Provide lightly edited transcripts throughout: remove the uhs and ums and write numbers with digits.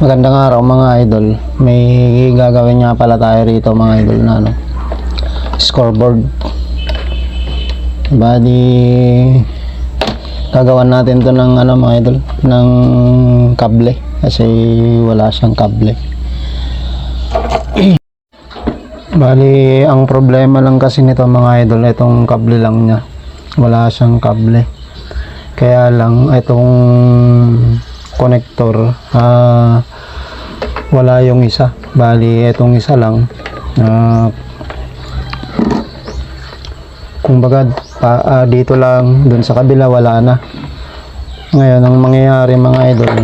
Magandang araw mga idol. May gagawin nga pala tayo rito mga idol na scoreboard. Bali gagawan natin to ng mga idol, ng kable kasi wala siyang kable. Bali ang problema lang kasi nito mga idol, itong kable lang niya. Wala siyang kable. Kaya lang itong connector wala yung isa. Bali itong isa lang, kumbaga dito lang, dun sa kabila wala na. Ngayon ang mangyayari mga idol,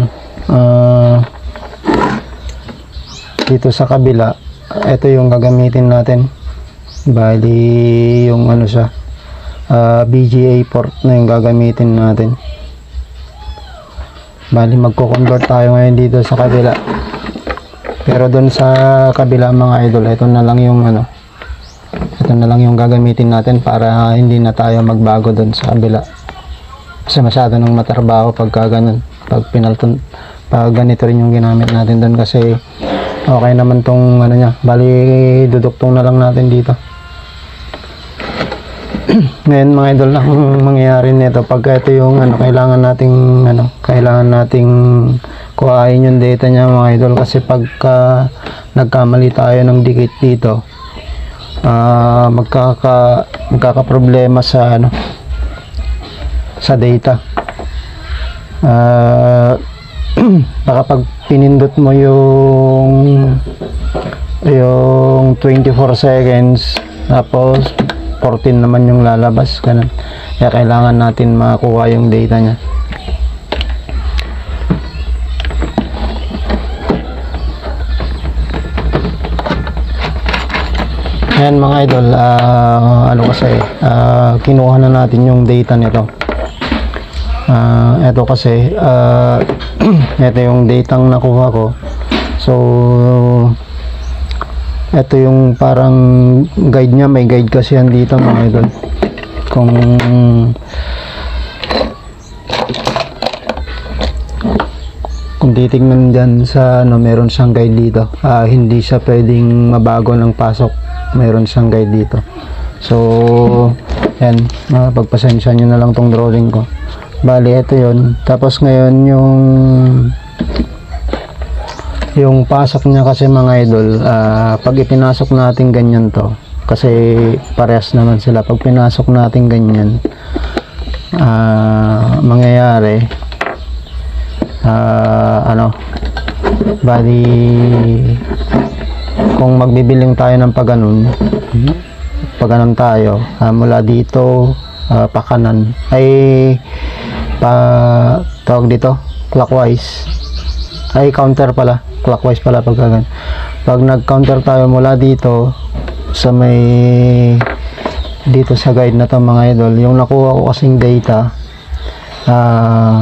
dito sa kabila, ito yung gagamitin natin. Bali yung siya, BGA port na yung gagamitin natin. Bali magko-convert tayo ngayon dito sa kabila, pero doon sa kabila mga idol, ito na lang yung ito na lang yung gagamitin natin para hindi na tayo magbago doon sa kabila, kasi masyado nang matrabaho pagka ganun, pag ganito rin yung ginamit natin doon, kasi okay naman tong niya. Bali duduktong na lang natin dito. Ngayon mga idol, ang mangyayari nito, pag ito yung kailangan nating kuhain yung data niya mga idol, kasi pagka nagkamali tayo ng dikit dito, magkaka-problema sa sa data. Baka pag pinindot mo yung 24 seconds, tapos 14 naman yung lalabas, ganun. Kaya kailangan natin makuha yung data niya. Ayan mga idol, kinuha na natin yung data nito. Ito kasi ito yung data ang nakuha ko. So ito yung parang guide niya, may guide kasi yan dito mga idol. Kung titignan dyan sa meron siyang guide dito. Hindi siya pwedeng mabago ng pasok, meron siyang guide dito. So yan, pagpasensya nyo na lang tong drawing ko. Bali ito yun. Tapos ngayon yung pasok niya kasi mga idol, pag ipinasok natin ganyan to, kasi parehas naman sila, pag pinasok natin ganyan, mangyayari bali kung magbibiling tayo ng paganon tayo, mula dito pakanan ay tawag dito clockwise, ay clockwise pala pag nag-counter tayo mula dito sa dito sa guide na to mga idol. Yung nakuha ko kasing data,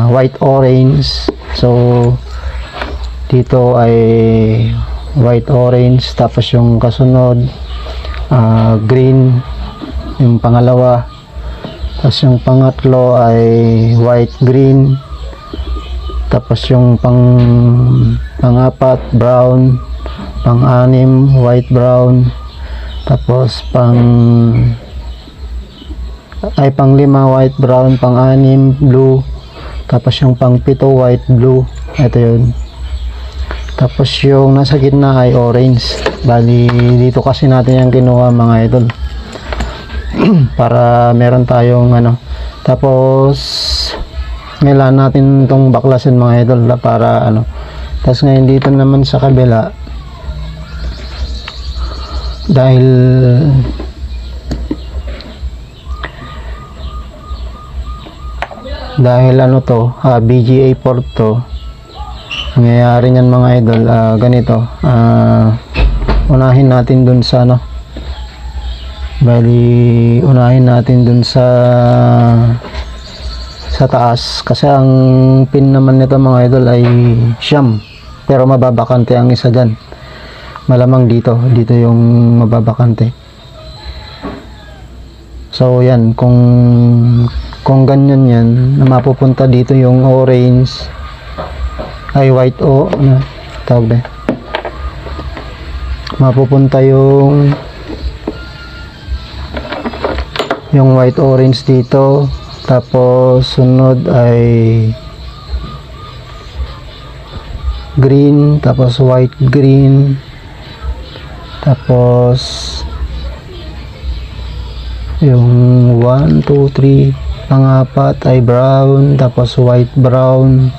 white orange, so dito ay white orange, tapos yung kasunod green yung pangalawa, tapos yung pangatlo ay white green, tapos yung pang-apat brown, pang-anim white brown, tapos pang-lima white brown, pang-anim blue, tapos yung pang-pito white blue. Ito yun. Tapos yung nasa gitna ay orange. Bali dito kasi natin yung kinuha mga idol para meron tayong tapos kailangan natin itong baklasin mga idol para tapos ngayon dito naman sa kabila, dahil BGA port to, nangyayari niyan mga idol, ganito, unahin natin dun sa bali unahin natin dun sa taas, kasi ang pin naman nito mga idol ay siyam, pero mababakante ang isa dyan. Malamang dito yung mababakante. So yan, kung ganyan yan, na mapupunta dito yung orange ay white tawag na, mapupunta yung white orange dito, tapos sunod ay green, tapos white green, tapos yung 1, 2, 3 pang-apat ay brown, tapos white brown,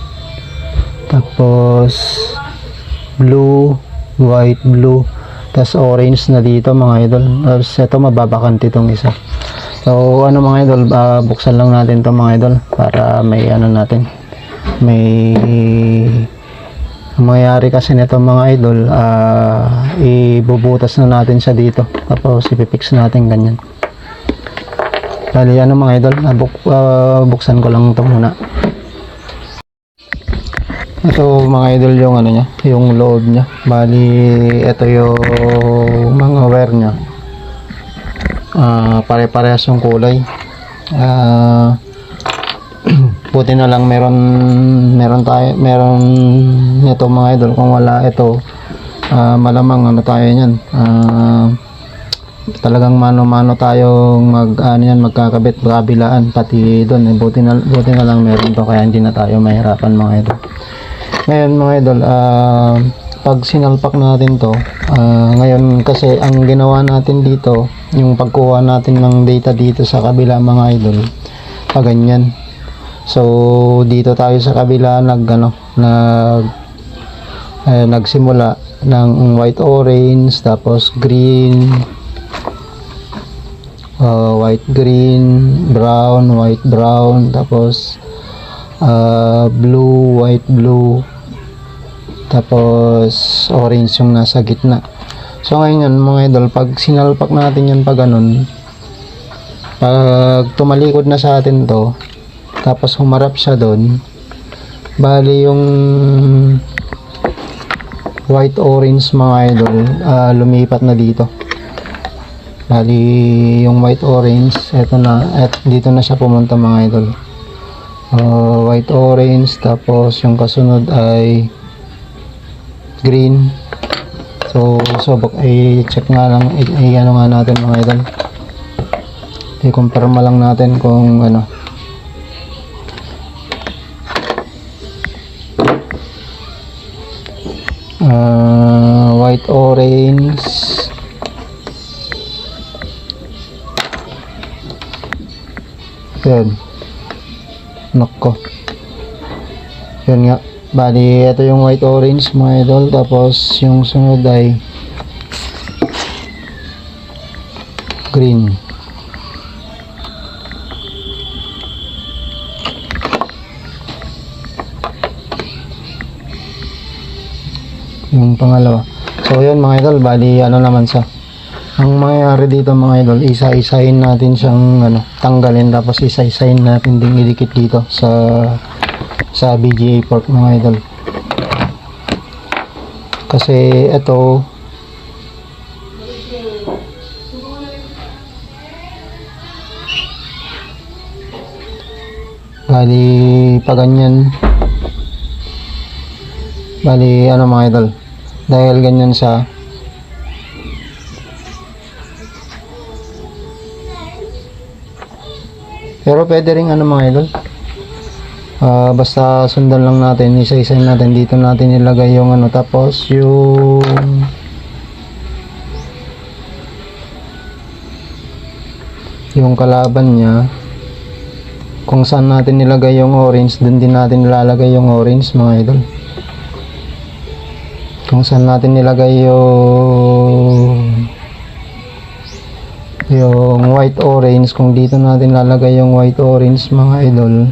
tapos blue, white blue, tapos orange na dito mga idol. Tapos ito mababakante itong isa. So ano mga idol, buksan lang natin to mga idol para may ano natin, may mangyayari kasi nito mga idol, ibubutas na natin siya dito, tapos ipipix natin ganyan. Bali ano mga idol, buksan ko lang ito muna. Ito mga idol yung ano niya, yung loob niya. Bali ito yung mga wire niya, pare-parehas yung kulay. Buti na lang meron nito mga idol. Kung wala ito, malamang ano tayo niyan, talagang mano-mano tayong magkakabit kabilaan pati doon. Buti na lang meron to, kaya hindi na tayo mahirapan mga idol. Ngayon mga idol, pag sinalpak natin to, ngayon kasi ang ginawa natin dito, yung pagkuha natin ng data dito sa kabila mga idol, ganyan. So dito tayo sa kabila nagsimula ng white orange, tapos green, white green, brown, white brown, tapos blue, white blue, tapos orange yung nasa gitna. So ngayon mga idol, pag sinalpak natin yan pag ganun, pag tumalikod na sa atin to, tapos humarap siya doon, bali yung white orange mga idol, lumipat na dito. Bali yung white orange, eto na, dito na siya pumunta mga idol. White orange, tapos yung kasunod ay green. So i-check nga lang, i-ano nga natin mga idol, i-confirm lang natin kung ano. White orange, yan, nako, yun nga. Bali ito yung white orange mga idol, tapos yung sunod ay green. Yung pangalawa. So yun mga idol, bali ano naman siya. Ang mangyayari dito mga idol, isa-isahin natin siyang tanggalin, tapos isa-isahin natin din idikit dito sa BGA port mga idol. Kasi ito bali pag ganyan, bali ano mga idol, dahil ganyan siya, pero pwede rin mga idol, basta sundan lang natin, isa-isahin natin. Dito natin ilagay yung tapos yung kalaban niya, kung saan natin nilagay yung orange, dun din natin ilalagay yung orange mga idol. Kung saan natin nilagay yung white orange, kung dito natin lalagay yung white orange mga idol,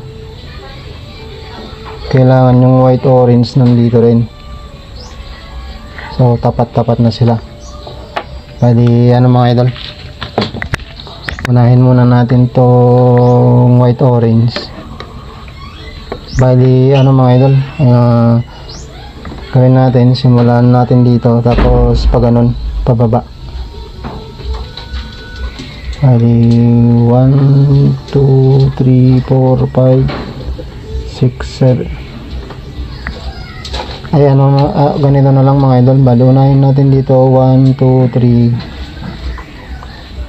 kailangan yung white orange nandito rin. So tapat-tapat na sila. Bali mga idol, unahin muna natin tong white orange. Bali mga idol, gawin natin, simulan natin dito, tapos pag ganun, pababa. Bali 1, 2, 3, 4, 5, 6, 7. Ay ano, ganito na lang mga idol. Bali, unahin natin dito 1, 2, 3.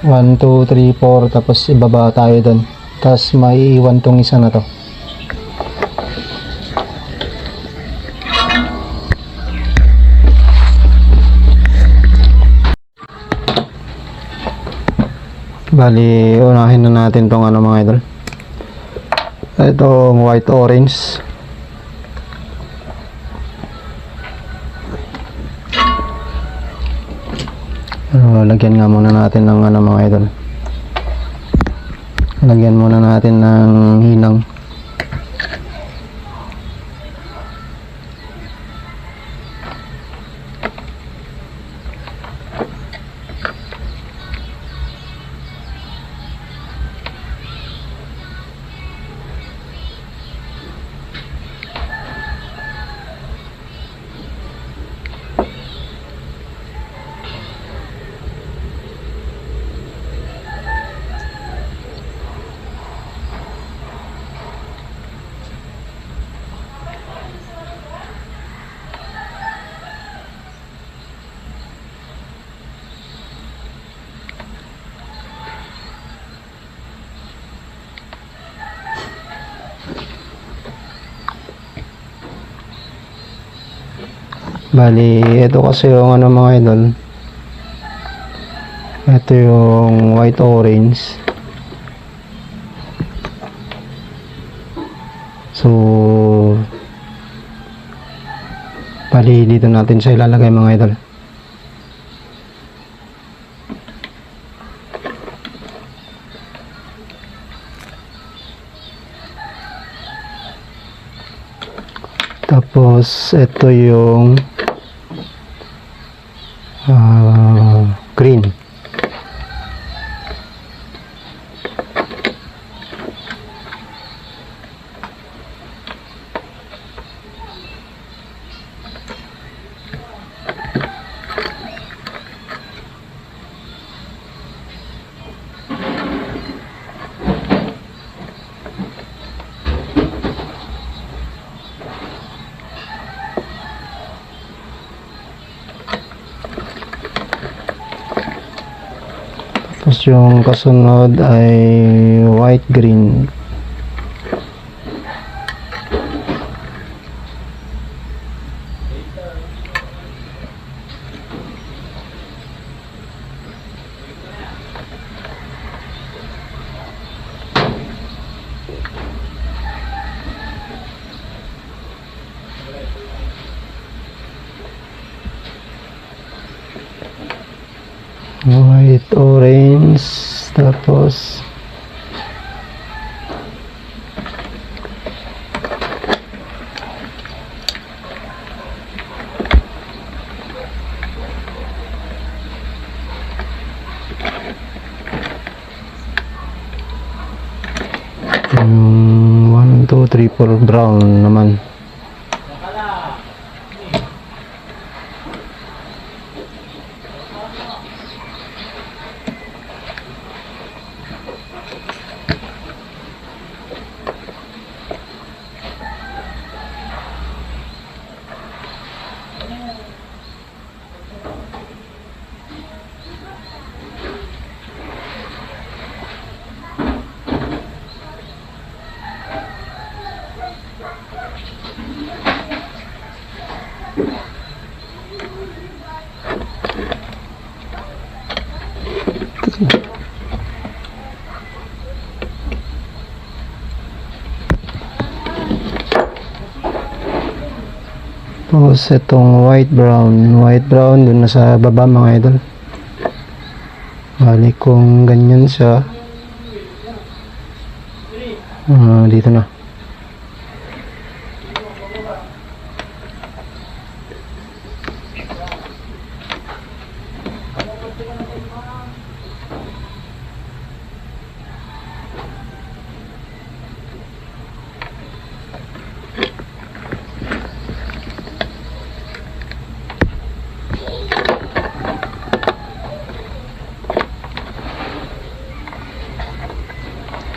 1, 2, 3, 4. Tapos ibaba tayo doon. Tapos maiiwan tong isa na to. Bali, unahin na natin tong ano mga idol. Itong white orange. Lagyan nga muna natin ng ano mga idol. Lagyan muna natin ng hinang. Bali, ito kasi yung ano mga idol. Ito yung white orange. So, bali dito natin siya ilalagay mga idol. Tapos, ito yung green. Tapos yung kasunod ay white green. White orange, tapos yung 1, 2, 3, 4 brown naman. Tapos itong white brown dun na sa baba mga idol. Bali kung ganyan siya, dito na.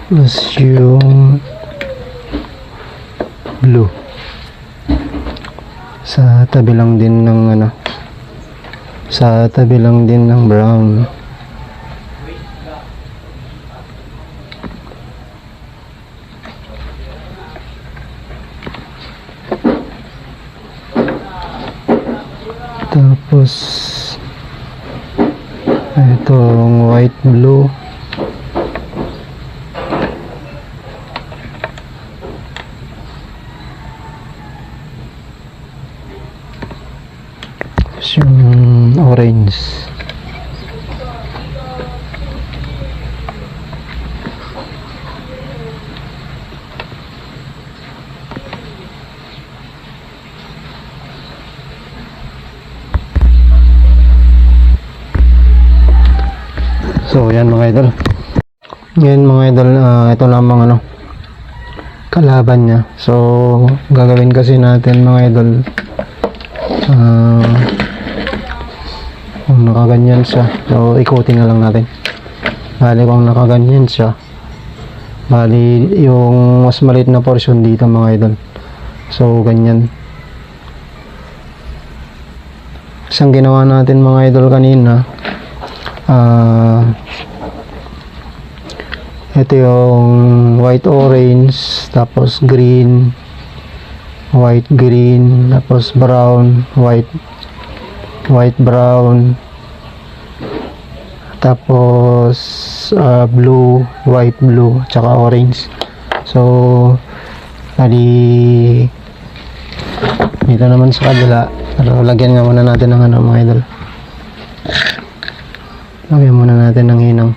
Tapos yung blue sa Sa tabi lang din ng ano, sa tabi lang din ng brown. Tapos itong white blue. Tapos yung orange. So yan mga idol. Ngayon mga idol, ito lamang ano, kalaban niya. So gagawin kasi natin mga idol, kung nakaganyan siya, so ikutin na lang natin. Bali kung nakaganyan siya, bali yung mas maliit na portion dito mga idol, so ganyan. Isang ginawa natin mga idol kanina, ito yung white orange, tapos green, white green, tapos brown, white brown, tapos blue, white blue, tsaka orange. So bali dito naman sa kabila, pero lagyan nga muna natin ng ano mga idol, lagyan muna natin ng hinang.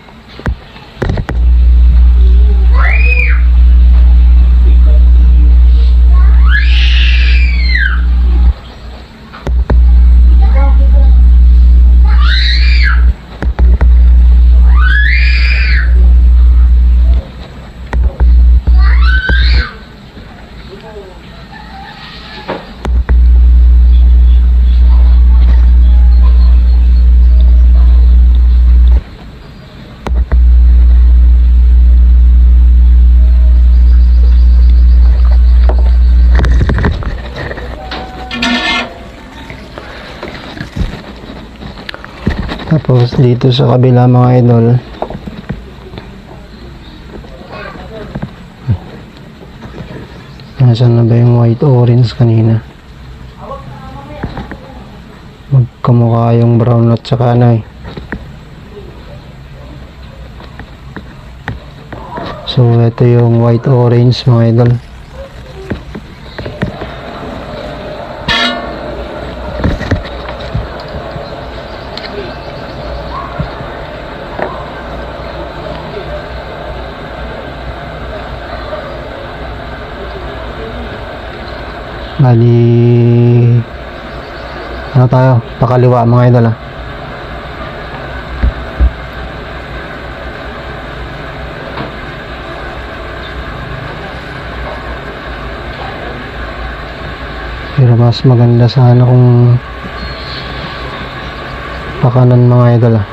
Tapos dito sa kabila mga idol, nasaan na ba yung white orange kanina? Magkamukha yung brown at saka ano eh. So ito yung white orange mga idol. Bali ano tayo, pakaliwa mga idol ah. Pero mas maganda sana kung pakanan mga idol ah.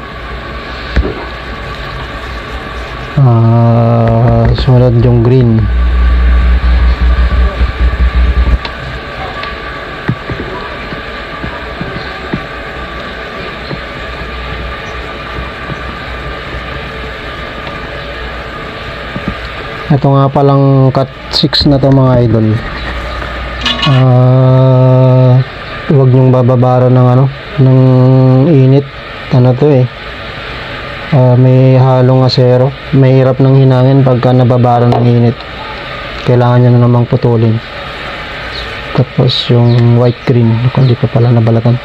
Sumunod yung green. Ito nga palang cut 6 na to mga idol. Huwag nyong bababara ng ano, ng init. Ano to eh, may halong asero. Mahirap ng hinangin pagka nababara ng init. Kailangan nyo na namang putulin. Tapos yung white green, kung di pa pala nabalatan.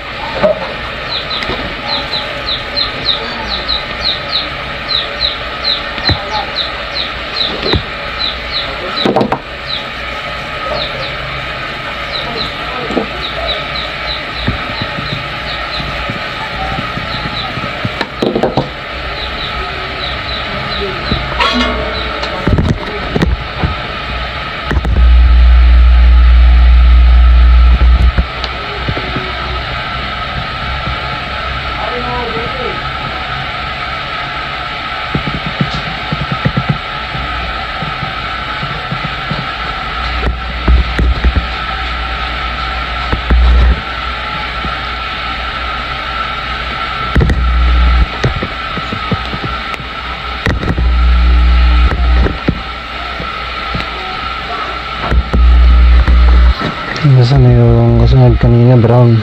Susunod kanina brown.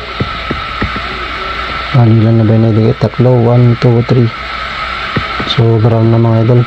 Ilan na ba yun? Tatlo, 1, 2, 3. So brown na mga idol.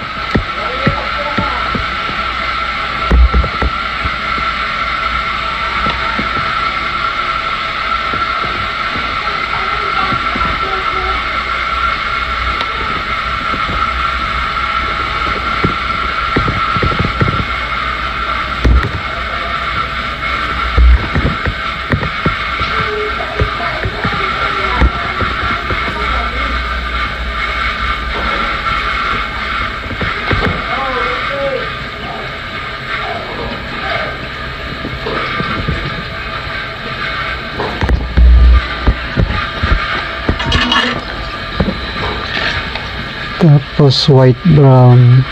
Tapos white brown.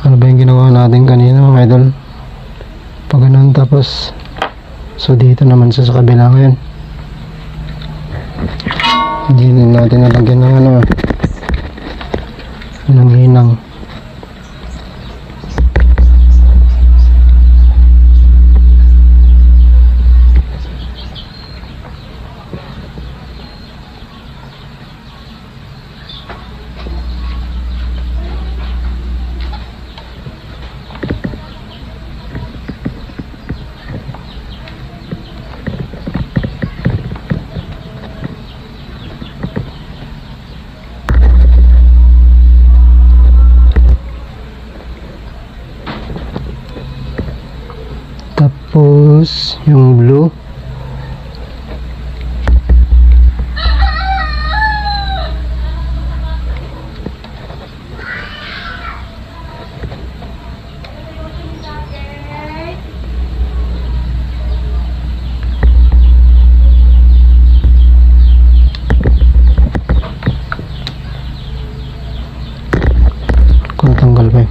Ano ba yung ginawa natin kanina mga idol? Pag ganun, tapos so dito naman sa kabila ngayon. Hindi natin nalagyan ng ano, ng hinang. Tapos yung blue. Kung tanggal pa yun.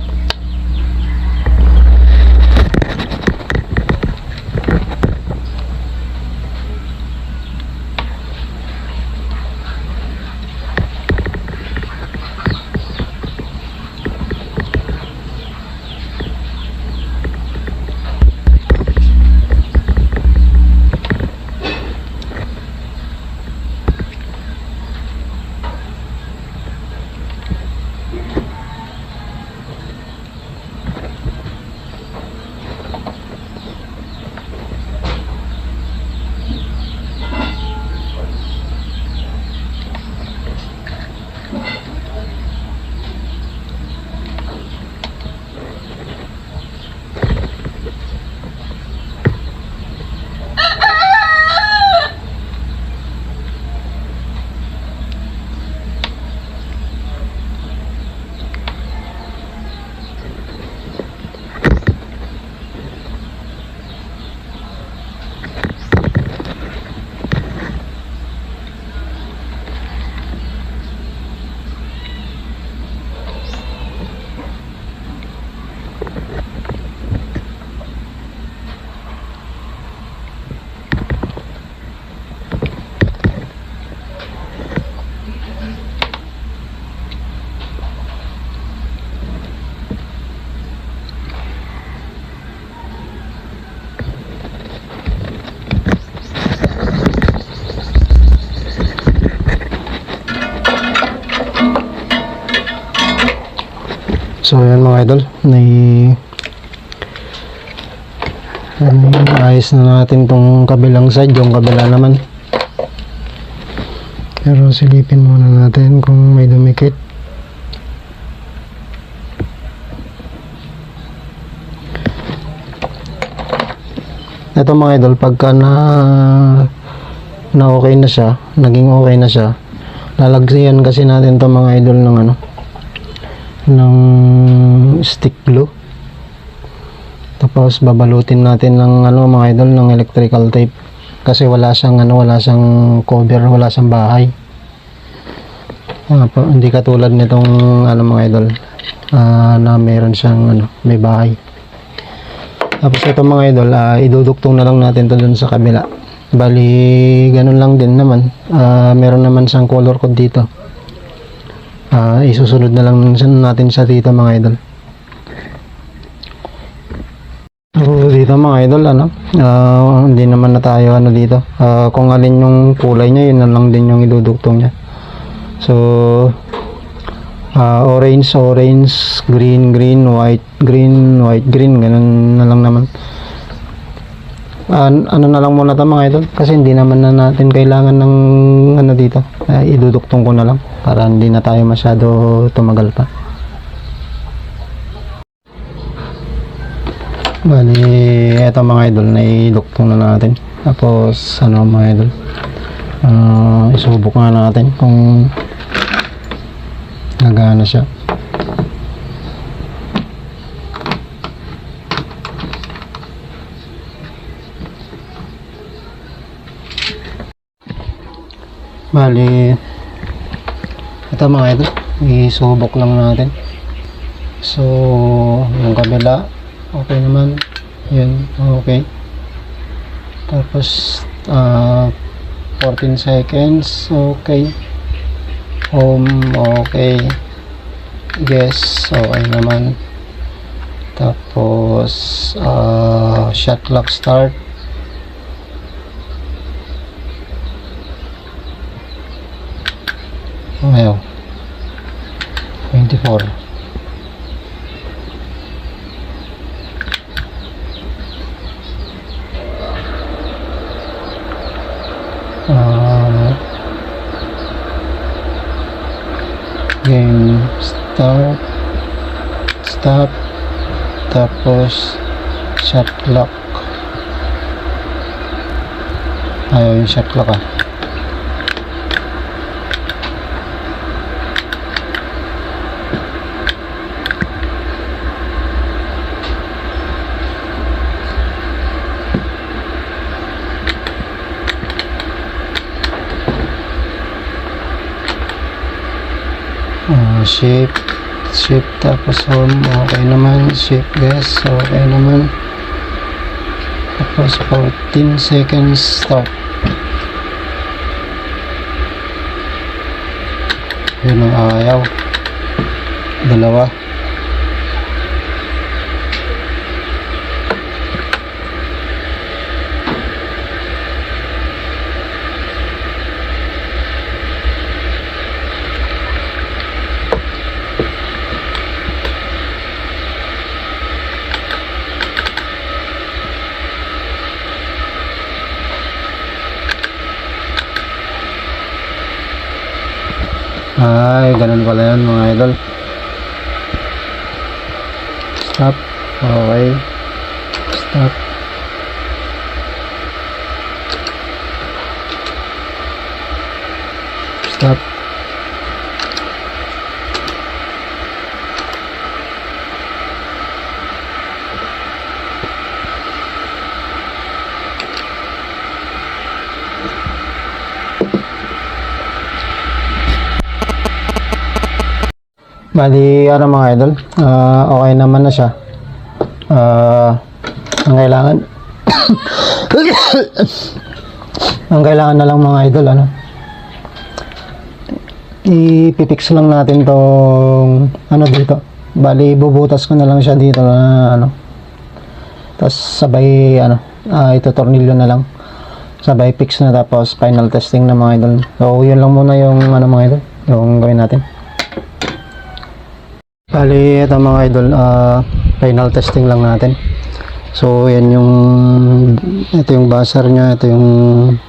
So ayan mga idol, ayos na natin tong kabilang side, yung kabila naman. Pero silipin muna natin kung may dumikit. Ito mga idol, pagka na okay na siya, naging okay na siya, lalagyan kasi natin to mga idol ng ano, ng stick glue. Tapos babalutin natin ng ano mga idol, ng electrical tape, kasi wala siyang ano, wala siyang cover, wala siyang bahay. Hindi katulad nitong ano mga idol, na meron siyang ano, may bahay. Tapos ito mga idol, iduduktong na lang natin to dun sa kabila. Bali, ganun lang din naman. Meron naman siyang color code dito. Isusunod na lang natin siya dito mga idol. So, dito mga idol, hindi naman na tayo dito. Kung alin yung kulay niya, yun na lang din yung iduduktong niya. So, orange, green, white, green, ganun na lang naman. Ano na lang muna ito mga idol, kasi hindi naman na natin kailangan ng dito. Iduduktong ko na lang para hindi na tayo masyado tumagal pa. Bali, eto mga idol, naiduktong na natin. Tapos, mga idol, isubok nga natin kung nagana siya. Bali, ito mga idol, isubok lang natin. So, yung kabila, okay naman. Yun, okay. Tapos, 14 seconds, okay. Home, okay. Guess, okay naman. Tapos, shot clock start. Ayaw. 24. Game start, stop, tapos shot clock. Ayaw yung shot clock shift tapos home, okay naman. Shift guess, okay naman. Tapos 14 seconds start. Yun ang ayaw. Dalawa. Ay, ganun pala yun mga idol. Stop. Okay. Stop. Stop. Bali, mga idol, okay naman na siya. Ang kailangan ang kailangan na lang mga idol, ipipix lang natin tong dito. Bali, bubutas ko na lang siya dito tapos sabay itutornilyo na lang, sabay fix na, tapos final testing na mga idol. So yun lang muna yung mga idol, yung gawin natin. Bali, ito mga idol, final testing lang natin. So yan ito yung buzzer nya, ito yung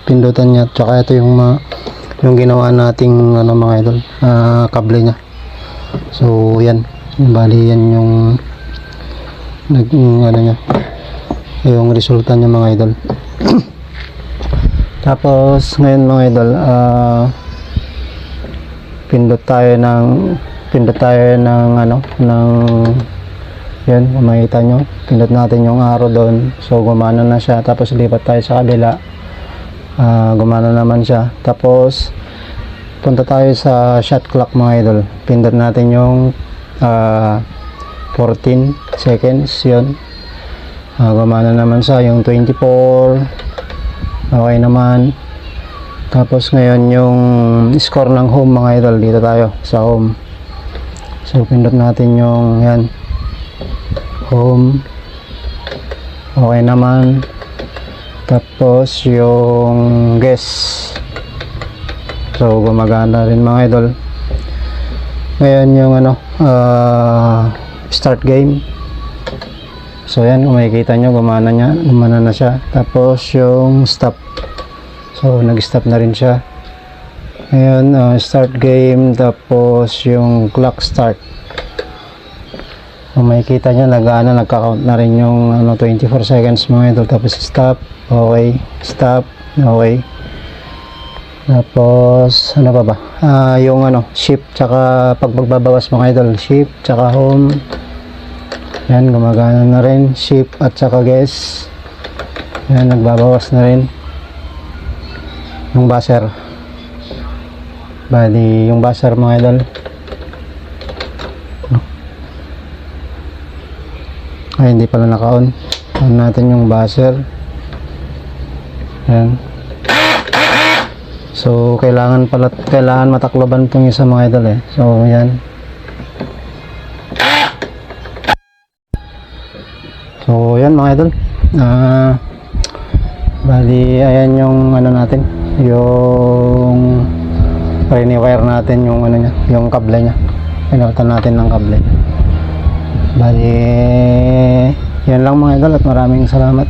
pindutan nya, tsaka ito yung ginawa nating mga idol, kable nya. So yan, bali yan yung nya, yung resulta nya mga idol. Tapos ngayon mga idol, pindot tayo ng yan, makita nyo, pindot natin yung arrow doon. So gumana na siya. Tapos lipat tayo sa kabila, gumana naman siya. Tapos punta tayo sa shot clock mga idol, pindot natin yung 14 seconds yun. Gumana naman sa yung 24. Okay naman. Tapos ngayon yung score ng home mga idol, dito tayo sa home. So pindot natin yung yan, home. Okay naman. Tapos yung guest, so gumagana rin mga idol. Ngayon yung ano, start game. So yan, kung makikita nyo, gumana na siya. Tapos yung stop, so nag-stop na rin siya. Ngayon, start game. Tapos yung clock start, kung makikita nyo, nagka-count na rin yung 24 seconds mga idol. Tapos stop, okay, stop, okay. Tapos ano pa ba, yung shift tsaka pagbabawas mga idol, shift tsaka home. Yan, gumagana na rin. Shift at saka guess. Yan, nagbabawas na rin. Yung buzzer. Bali, yung buzzer mga idol. Ay, hindi pala naka-on. On natin yung buzzer. Yan. So, kailangan matakloban itong isa mga idol eh. So, yan. So, yan mga idol. Bali, ayan yung natin, yung re-wire natin yung niya, yung kable niya. Pinalitan natin ng kable. Bali, yan lang mga idol at maraming salamat.